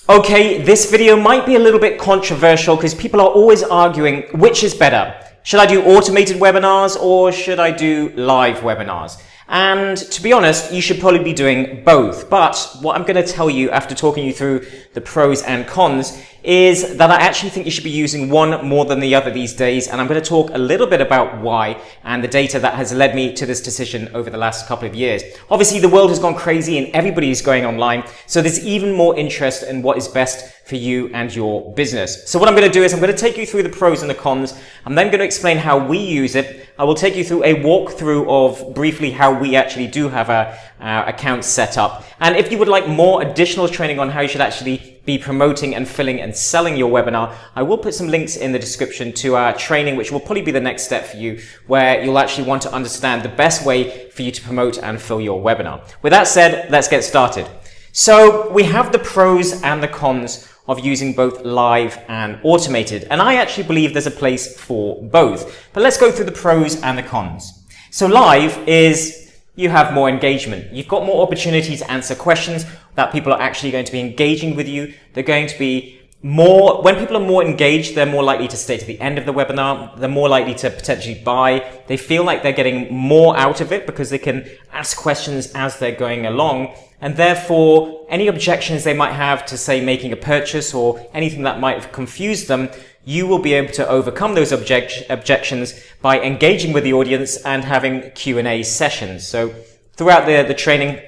Okay, this video might be a little bit controversial because people are always arguing which is better. Should I do automated webinars or should I do live webinars? And to be honest, you should probably be doing both. But what I'm going to tell you after talking you through the pros and cons is that I actually think you should be using one more than the other these days. And I'm going to talk a little bit about why and the data that has led me to this decision over the last couple of years. Obviously, the world has gone crazy and everybody is going online. So there's even more interest in what is best for you and your business. So what I'm going to do is I'm going to take you through the pros and the cons. I'm then going to explain how we use it. I will take you through a walkthrough of briefly how we actually do have our account set up. And if you would like more additional training on how you should actually be promoting and filling and selling your webinar, I will put some links in the description to our training, which will probably be the next step for you, where you'll actually want to understand the best way for you to promote and fill your webinar. With that said, let's get started. So we have the pros and the cons of using both live and automated. And I actually believe there's a place for both. But let's go through the pros and the cons. So live is you have more engagement. You've got more opportunity to answer questions that people are actually going to be engaging with you. They're going to be more, when people are more engaged, they're more likely to stay to the end of the webinar. They're more likely to potentially buy. They feel like they're getting more out of it because they can ask questions as they're going along. And therefore, any objections they might have to, say, making a purchase or anything that might have confused them, you will be able to overcome those objections by engaging with the audience and having Q&A sessions. So throughout the training,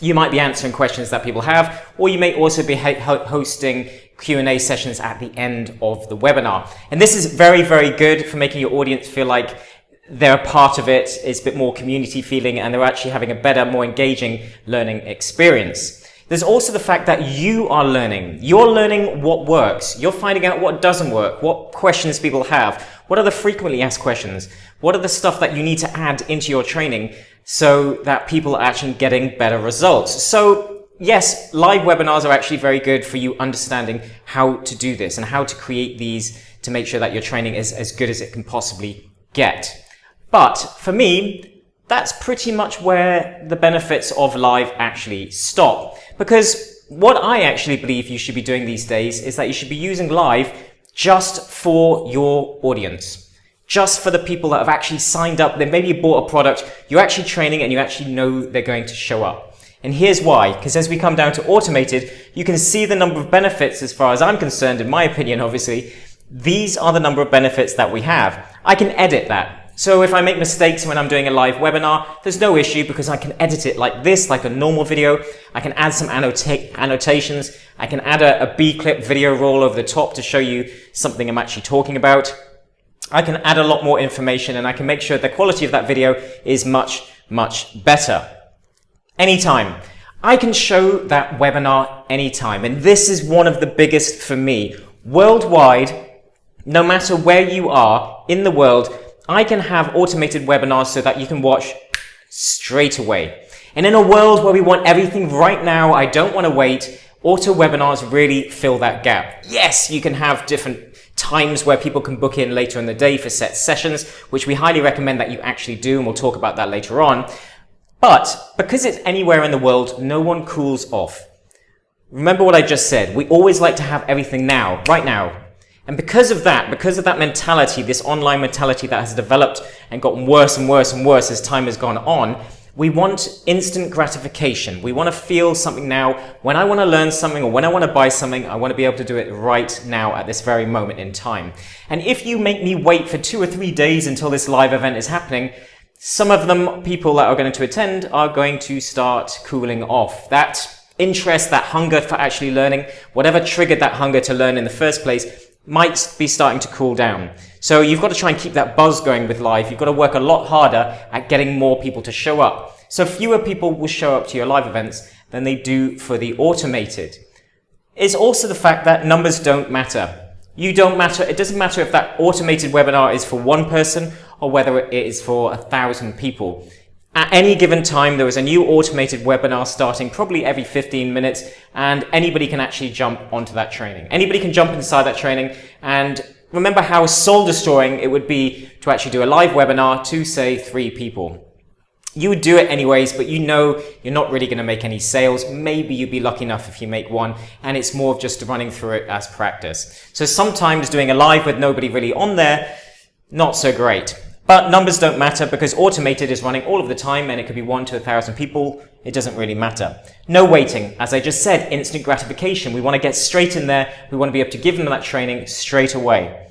you might be answering questions that people have, or you may also be hosting Q&A sessions at the end of the webinar. And this is very, very good for making your audience feel like they're a part of it. It's a bit more community feeling and they're actually having a better, more engaging learning experience. There's also the fact that you are learning. You're learning what works. You're finding out what doesn't work, what questions people have, what are the frequently asked questions, what are the stuff that you need to add into your training so that people are actually getting better results. So yes, live webinars are actually very good for you understanding how to do this and how to create these to make sure that your training is as good as it can possibly get. But for me, that's pretty much where the benefits of live actually stop. Because what I actually believe you should be doing these days is that you should be using live just for your audience. Just for the people that have actually signed up. They maybe bought a product, you're actually training and you actually know they're going to show up. And here's why, because as we come down to automated, you can see the number of benefits as far as I'm concerned, in my opinion, obviously. These are the number of benefits that we have. I can edit that. So if I make mistakes when I'm doing a live webinar, there's no issue because I can edit it like this, like a normal video. I can add some annotations. I can add a B-clip video roll over the top to show you something I'm actually talking about. I can add a lot more information and I can make sure the quality of that video is much, much better. Anytime. I can show that webinar anytime. And this is one of the biggest for me. Worldwide, no matter where you are in the world, I can have automated webinars so that you can watch straight away. And in a world where we want everything right now, I don't want to wait, auto webinars really fill that gap. Yes, you can have different times where people can book in later in the day for set sessions, which we highly recommend that you actually do, and we'll talk about that later on. But because it's anywhere in the world, no one cools off. Remember what I just said. We always like to have everything now, right now. And because of that mentality, this online mentality that has developed and gotten worse and worse and worse as time has gone on, we want instant gratification. We want to feel something now. When I want to learn something or when I want to buy something, I want to be able to do it right now at this very moment in time. And if you make me wait for 2 or 3 days until this live event is happening, some of them, people that are going to attend, are going to start cooling off. That interest, that hunger for actually learning, whatever triggered that hunger to learn in the first place, might be starting to cool down. So you've got to try and keep that buzz going with live. You've got to work a lot harder at getting more people to show up. So fewer people will show up to your live events than they do for the automated. It's also the fact that numbers don't matter. You don't matter. It doesn't matter if that automated webinar is for one person or whether it is for 1,000 people. At any given time, there is a new automated webinar starting probably every 15 minutes, and anybody can actually jump onto that training. Anybody can jump inside that training, and remember how soul destroying it would be to actually do a live webinar to, say, 3 people. You would do it anyways, but you know you're not really going to make any sales. Maybe you'd be lucky enough if you make one, and it's more of just running through it as practice. So sometimes doing a live with nobody really on there, not so great. But numbers don't matter because automated is running all of the time, and it could be 1 to 1,000 people. It doesn't really matter. No waiting. As I just said, instant gratification. We want to get straight in there. We want to be able to give them that training straight away.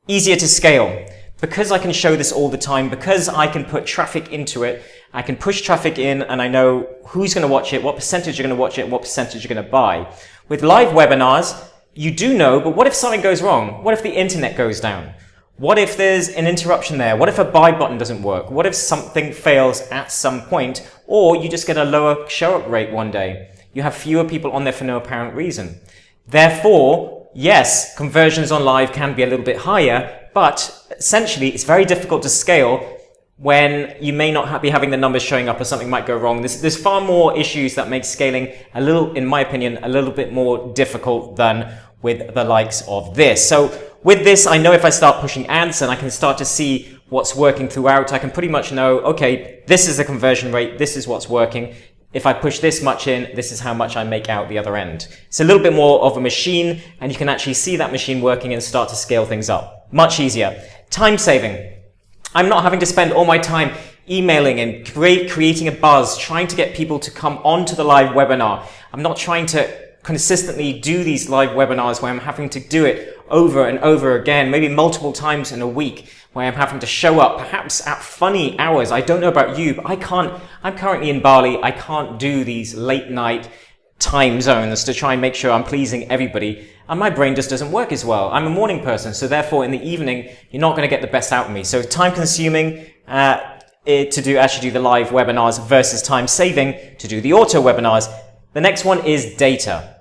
Easier to scale. Because I can show this all the time, because I can put traffic into it, I can push traffic in and I know who's going to watch it, what percentage are going to watch it, what percentage are going to buy. With live webinars, you do know, but what if something goes wrong? What if the internet goes down? What if there's an interruption there? What if a buy button doesn't work? What if something fails at some point? Or you just get a lower show-up rate one day. You have fewer people on there for no apparent reason. Therefore, yes, conversions on live can be a little bit higher, but essentially it's very difficult to scale when you may not be having the numbers showing up or something might go wrong. There's far more issues that make scaling a little, in my opinion, a little bit more difficult than with the likes of this. So with this, I know if I start pushing ads and I can start to see what's working throughout, I can pretty much know, okay, this is the conversion rate, this is what's working. If I push this much in, this is how much I make out the other end. It's a little bit more of a machine, and you can actually see that machine working and start to scale things up. Much easier. Time saving. I'm not having to spend all my time emailing and creating a buzz, trying to get people to come onto the live webinar. I'm not trying to consistently do these live webinars where I'm having to do it over and over again, maybe multiple times in a week, where I'm having to show up perhaps at funny hours. I don't know about you, but I'm currently in Bali. I can't do these late night time zones to try and make sure I'm pleasing everybody. And my brain just doesn't work as well. I'm a morning person, so therefore in the evening, you're not going to get the best out of me. So time consuming to actually do the live webinars versus time saving to do the auto webinars. The next one is data.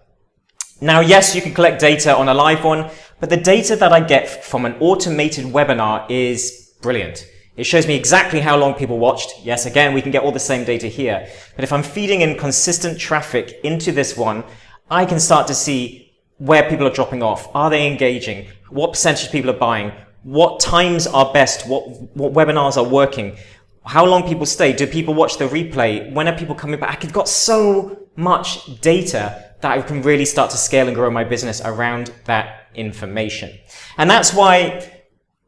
Now, yes, you can collect data on a live one, but the data that I get from an automated webinar is brilliant. It shows me exactly how long people watched. Yes, again, we can get all the same data here. But if I'm feeding in consistent traffic into this one, I can start to see where people are dropping off. Are they engaging? What percentage of people are buying? What times are best? What webinars are working? How long people stay? Do people watch the replay? When are people coming back? I've got so much data that I can really start to scale and grow my business around that information. And that's why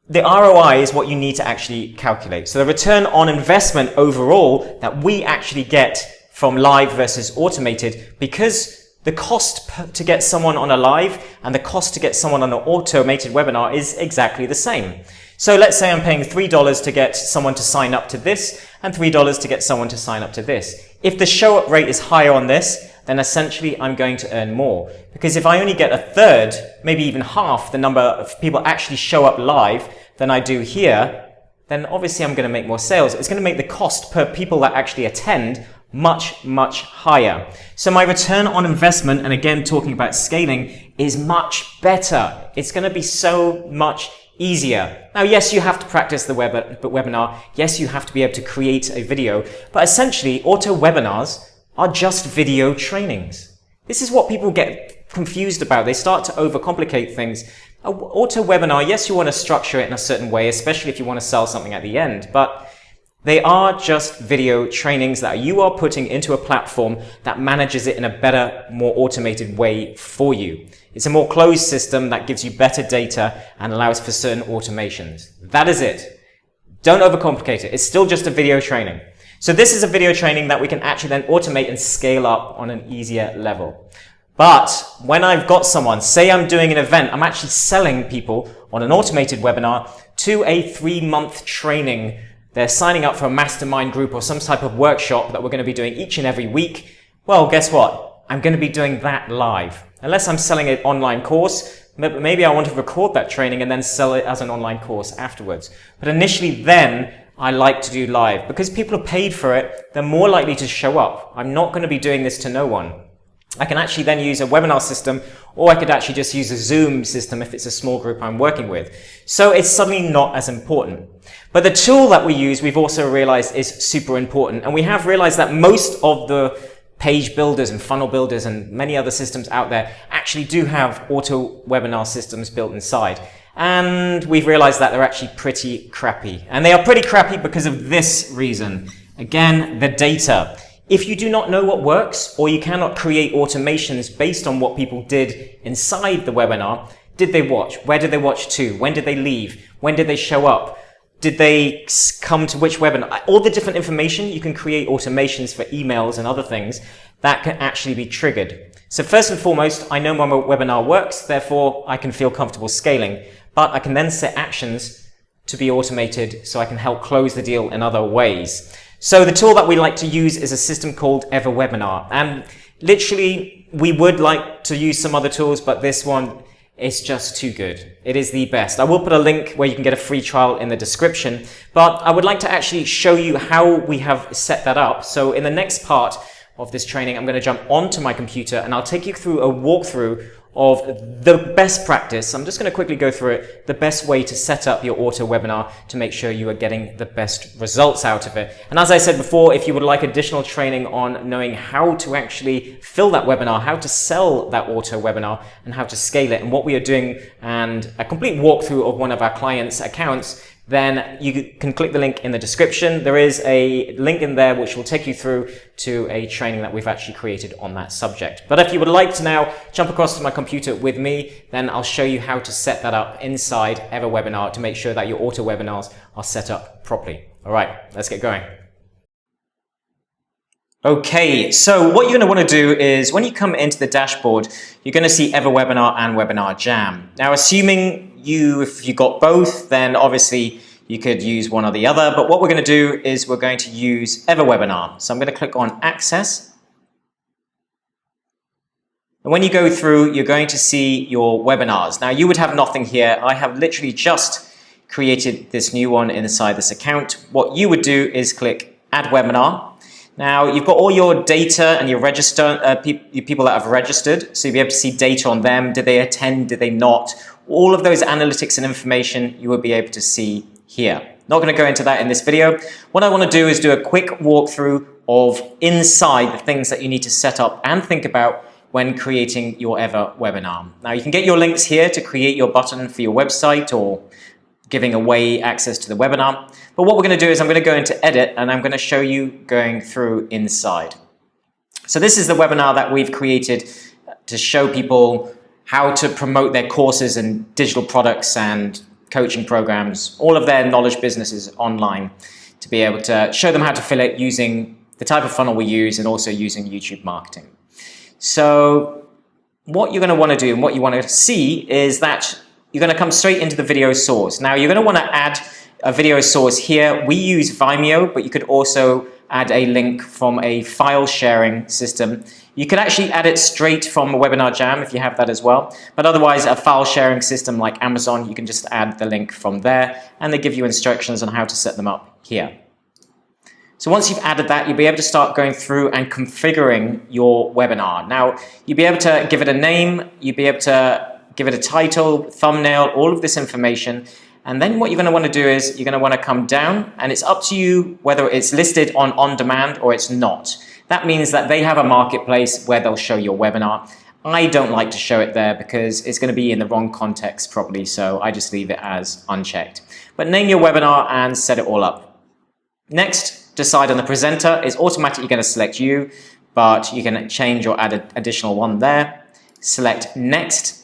the ROI is what you need to actually calculate. So the return on investment overall that we actually get from live versus automated, because the cost to get someone on a live and the cost to get someone on an automated webinar is exactly the same. So let's say I'm paying $3 to get someone to sign up to this and $3 to get someone to sign up to this. If the show up rate is higher on this, then essentially I'm going to earn more. Because if I only get a third, maybe even half the number of people actually show up live than I do here, then obviously I'm going to make more sales. It's going to make the cost per people that actually attend much, much higher. So my return on investment, and again talking about scaling, is much better. It's going to be so much easier. Now, yes, you have to practice the webinar. Yes, you have to be able to create a video, but essentially auto webinars are just video trainings. This is what people get confused about. They start to overcomplicate things. An auto webinar, yes, you want to structure it in a certain way, especially if you want to sell something at the end, but they are just video trainings that you are putting into a platform that manages it in a better, more automated way for you. It's a more closed system that gives you better data and allows for certain automations. That is it. Don't overcomplicate it. It's still just a video training. So this is a video training that we can actually then automate and scale up on an easier level. But when I've got someone, say I'm doing an event, I'm actually selling people on an automated webinar to a 3-month training. They're signing up for a mastermind group or some type of workshop that we're going to be doing each and every week. Well, guess what? I'm going to be doing that live. Unless I'm selling an online course, maybe I want to record that training and then sell it as an online course afterwards. But initially then, I like to do live because people are paid for it. They're more likely to show up. I'm not going to be doing this to no one. I can actually then use a webinar system, or I could actually just use a Zoom system if it's a small group I'm working with. So it's suddenly not as important. But the tool that we use, we've also realized is super important. And we have realized that most of the page builders and funnel builders and many other systems out there actually do have auto webinar systems built inside. And we've realized that they're actually pretty crappy. And they are pretty crappy because of this reason. Again, the data. If you do not know what works, or you cannot create automations based on what people did inside the webinar, did they watch? Where did they watch to? When did they leave? When did they show up? Did they come to which webinar? All the different information, you can create automations for emails and other things that can actually be triggered. So first and foremost, I know my webinar works, therefore I can feel comfortable scaling, but I can then set actions to be automated so I can help close the deal in other ways. So the tool that we like to use is a system called EverWebinar. And literally, we would like to use some other tools, but this one is just too good. It is the best. I will put a link where you can get a free trial in the description, but I would like to actually show you how we have set that up. So in the next part of this training, I'm going to jump onto my computer and I'll take you through a walkthrough of the best practice. I'm just going to quickly go through it, the best way to set up your auto webinar to make sure you are getting the best results out of it. And as I said before, if you would like additional training on knowing how to actually fill that webinar, how to sell that auto webinar and how to scale it and what we are doing, and a complete walkthrough of one of our clients' accounts, then you can click the link in the description. There is a link in there which will take you through to a training that we've actually created on that subject. But if you would like to now jump across to my computer with me, then I'll show you how to set that up inside EverWebinar to make sure that your auto webinars are set up properly. All right, let's get going. Okay, so what you're going to want to do is when you come into the dashboard, you're going to see EverWebinar and Webinar Jam. Now, assuming if you got both, then obviously you could use one or the other. But what we're going to do is we're going to use EverWebinar. So I'm going to click on Access. And when you go through, you're going to see your webinars. Now, you would have nothing here. I have literally just created this new one inside this account. What you would do is click Add Webinar. Now, you've got all your data and your people that have registered, so you'll be able to see data on them. Did they attend? Did they not? All of those analytics and information you will be able to see here. Not going to go into that in this video. What I want to do is do a quick walkthrough of inside the things that you need to set up and think about when creating your EverWebinar. Now, you can get your links here to create your button for your website or giving away access to the webinar. But what we're going to do is I'm going to go into edit and I'm going to show you going through inside. So this is the webinar that we've created to show people how to promote their courses and digital products and coaching programs, all of their knowledge businesses online, to be able to show them how to fill it using the type of funnel we use and also using YouTube marketing. So what you're going to want to do and what you want to see is that you're going to come straight into the video source. Now, you're going to want to add a video source here. We use Vimeo, but you could also add a link from a file sharing system. You could actually add it straight from a Webinar Jam if you have that as well. But otherwise, a file sharing system like Amazon, you can just add the link from there, and they give you instructions on how to set them up here. So once you've added that, you'll be able to start going through and configuring your webinar. Now, you'll be able to give it a name, you'll be able to give it a title, thumbnail, all of this information. And then what you're going to want to do is you're going to want to come down, and it's up to you whether it's listed on demand or it's not. That means that they have a marketplace where they'll show your webinar. I don't like to show it there because it's going to be in the wrong context probably, so I just leave it as unchecked. But name your webinar and set it all up. Next, decide on the presenter. It's automatically going to select you, but you can change or add an additional one there. Select next.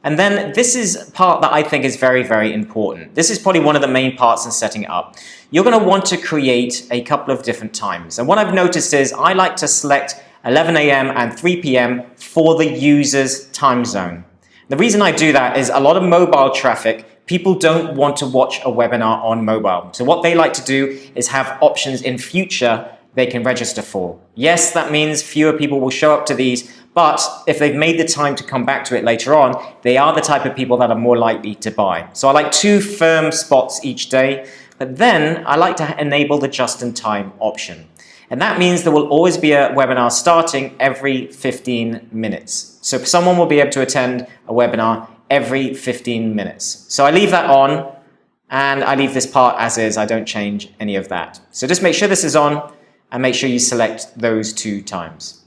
And then this is part that I think is very, very important. This is probably one of the main parts in setting it up. You're going to want to create a couple of different times. And what I've noticed is I like to select 11 a.m. and 3 p.m. for the user's time zone. The reason I do that is a lot of mobile traffic, people don't want to watch a webinar on mobile. So what they like to do is have options in future they can register for. Yes, that means fewer people will show up to these, but if they've made the time to come back to it later on, they are the type of people that are more likely to buy. So I like 2 firm spots each day, but then I like to enable the just-in-time option. And that means there will always be a webinar starting every 15 minutes. So someone will be able to attend a webinar every 15 minutes. So I leave that on, and I leave this part as is. I don't change any of that. So just make sure this is on, and make sure you select those 2 times.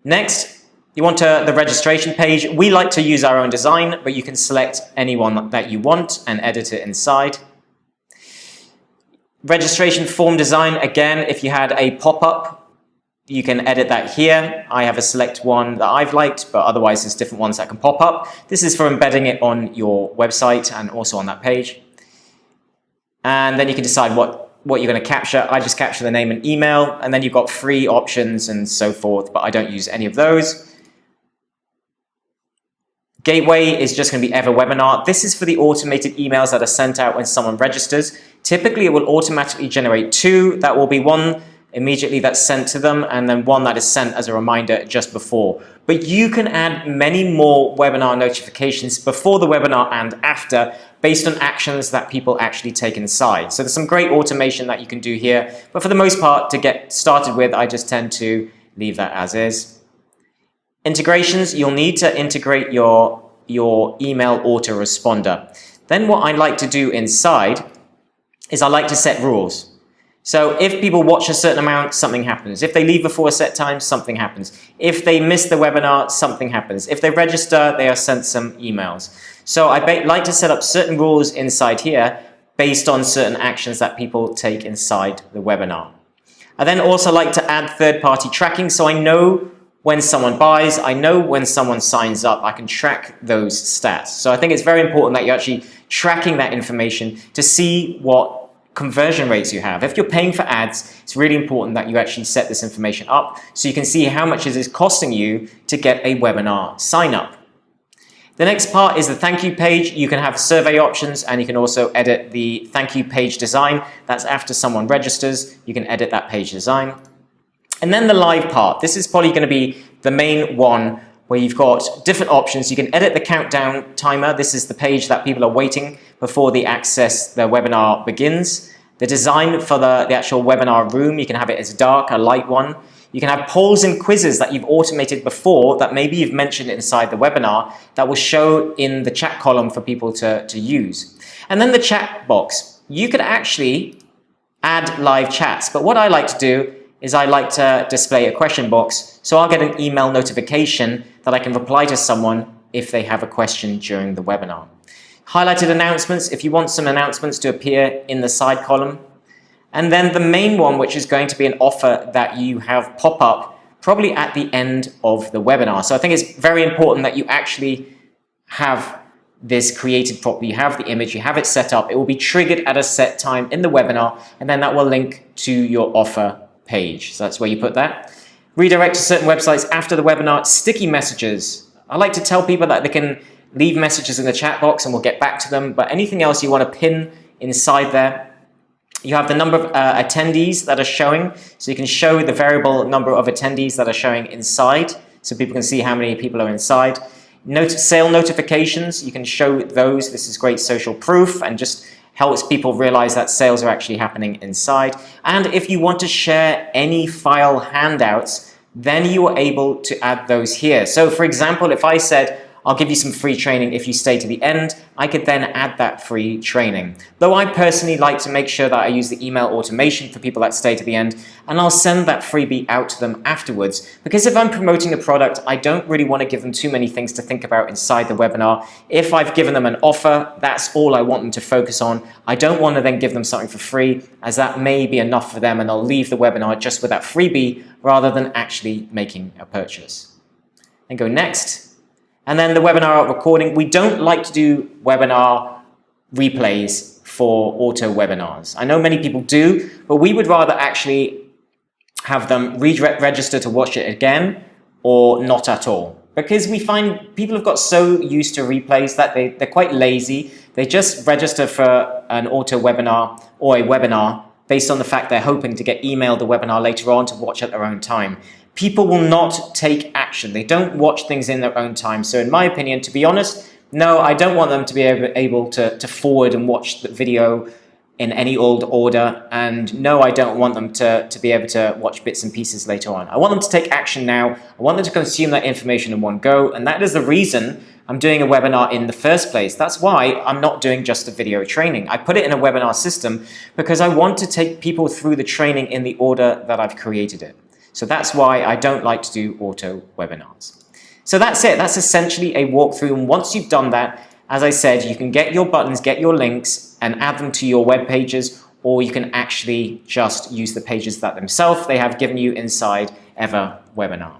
Next, you want the registration page. We like to use our own design, but you can select any one that you want and edit it inside. Registration form design, again, if you had a pop-up, you can edit that here. I have a select one that I've liked, but otherwise there's different ones that can pop up. This is for embedding it on your website and also on that page. And then you can decide what you're going to capture. I just capture the name and email, and then you've got free options and so forth, but I don't use any of those. Gateway is just going to be EverWebinar. This is for the automated emails that are sent out when someone registers. Typically, it will automatically generate 2. That will be one immediately that's sent to them, and then one that is sent as a reminder just before. But you can add many more webinar notifications before the webinar and after, based on actions that people actually take inside. So there's some great automation that you can do here, but for the most part, to get started with, I just tend to leave that as is. Integrations, you'll need to integrate your email autoresponder. Then what I like to do inside is I like to set rules. So if people watch a certain amount, something happens. If they leave before a set time, something happens. If they miss the webinar, something happens. If they register, they are sent some emails. So I like to set up certain rules inside here based on certain actions that people take inside the webinar. I then also like to add third-party tracking, so I know when someone buys, I know when someone signs up, I can track those stats. So I think it's very important that you're actually tracking that information to see what conversion rates you have. If you're paying for ads, it's really important that you actually set this information up so you can see how much it is costing you to get a webinar sign up. The next part is the thank you page. You can have survey options, and you can also edit the thank you page design. That's after someone registers. You can edit that page design. And then the live part. This is probably going to be the main one where you've got different options. You can edit the countdown timer. This is the page that people are waiting before the webinar begins. The design for the actual webinar room, you can have it as dark, a light one. You can have polls and quizzes that you've automated before that maybe you've mentioned inside the webinar that will show in the chat column for people to use. And then the chat box. You could actually add live chats, but what I like to do is I like to display a question box, so I'll get an email notification that I can reply to someone if they have a question during the webinar. Highlighted announcements, if you want some announcements to appear in the side column. And then the main one, which is going to be an offer that you have pop up probably at the end of the webinar. So I think it's very important that you actually have this created properly. You have the image, you have it set up. It will be triggered at a set time in the webinar, and then that will link to your offer page. So that's where you put that. Redirect to certain websites after the webinar. Sticky messages. I like to tell people that they can leave messages in the chat box and we'll get back to them, but anything else you want to pin inside there. You have the number of attendees that are showing, so you can show the variable number of attendees that are showing inside, so people can see how many people are inside. Sale notifications, you can show those. This is great social proof and just helps people realize that sales are actually happening inside. And if you want to share any file handouts, then you are able to add those here. So for example, if I said, I'll give you some free training if you stay to the end, I could then add that free training. Though I personally like to make sure that I use the email automation for people that stay to the end, and I'll send that freebie out to them afterwards. Because if I'm promoting a product, I don't really want to give them too many things to think about inside the webinar. If I've given them an offer, that's all I want them to focus on. I don't want to then give them something for free, as that may be enough for them and they'll leave the webinar just with that freebie rather than actually making a purchase. And go next. And then the webinar recording. We don't like to do webinar replays for auto webinars. I know many people do, but we would rather actually have them register to watch it again or not at all. Because we find people have got so used to replays that they're quite lazy. They just register for an auto webinar or a webinar based on the fact they're hoping to get emailed the webinar later on to watch at their own time. People will not take action. They don't watch things in their own time. So in my opinion, to be honest, no, I don't want them to be able to forward and watch the video in any old order. And no, I don't want them to be able to watch bits and pieces later on. I want them to take action now. I want them to consume that information in one go. And that is the reason I'm doing a webinar in the first place. That's why I'm not doing just a video training. I put it in a webinar system because I want to take people through the training in the order that I've created it. So that's why I don't like to do auto webinars. So that's it. That's essentially a walkthrough. And once you've done that, as I said, you can get your buttons, get your links, and add them to your web pages or you can actually just use the pages that themselves they have given you inside Ever Webinar.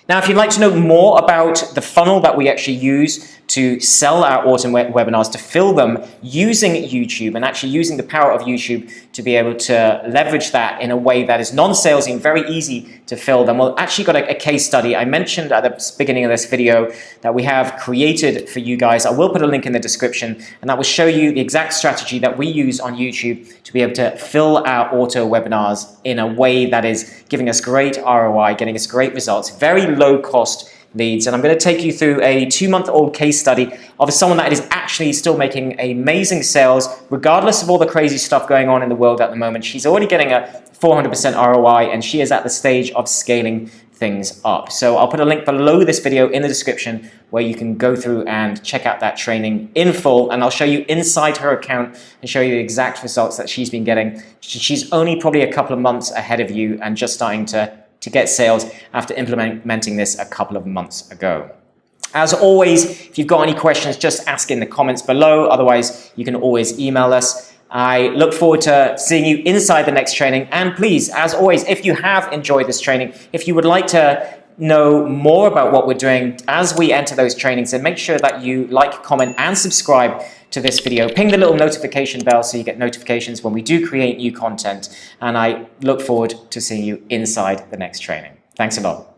Now, if you'd like to know more about the funnel that we actually use to sell our autumn webinars, to fill them using YouTube and actually using the power of YouTube to be able to leverage that in a way that is non-salesy and very easy to fill them, we've actually got a case study. I mentioned at the beginning of this video that we have created for you guys. I will put a link in the description, and that will show you the exact strategy that we use on YouTube to be able to fill our auto webinars in a way that is giving us great ROI, getting us great results, very low cost leads. And I'm going to take you through a 2-month-old case study of someone that is actually still making amazing sales, regardless of all the crazy stuff going on in the world at the moment. She's already getting a 400% ROI, and she is at the stage of scaling things up. So I'll put a link below this video in the description where you can go through and check out that training in full, and I'll show you inside her account and show you the exact results that she's been getting. She's only probably a couple of months ahead of you and just starting to get sales after implementing this a couple of months ago. As always, if you've got any questions, just ask in the comments below. Otherwise, you can always email us. I look forward to seeing you inside the next training. And please, as always, if you have enjoyed this training, if you would like to know more about what we're doing as we enter those trainings, then make sure that you like, comment, and subscribe to this video. Ping the little notification bell so you get notifications when we do create new content. And I look forward to seeing you inside the next training. Thanks a lot.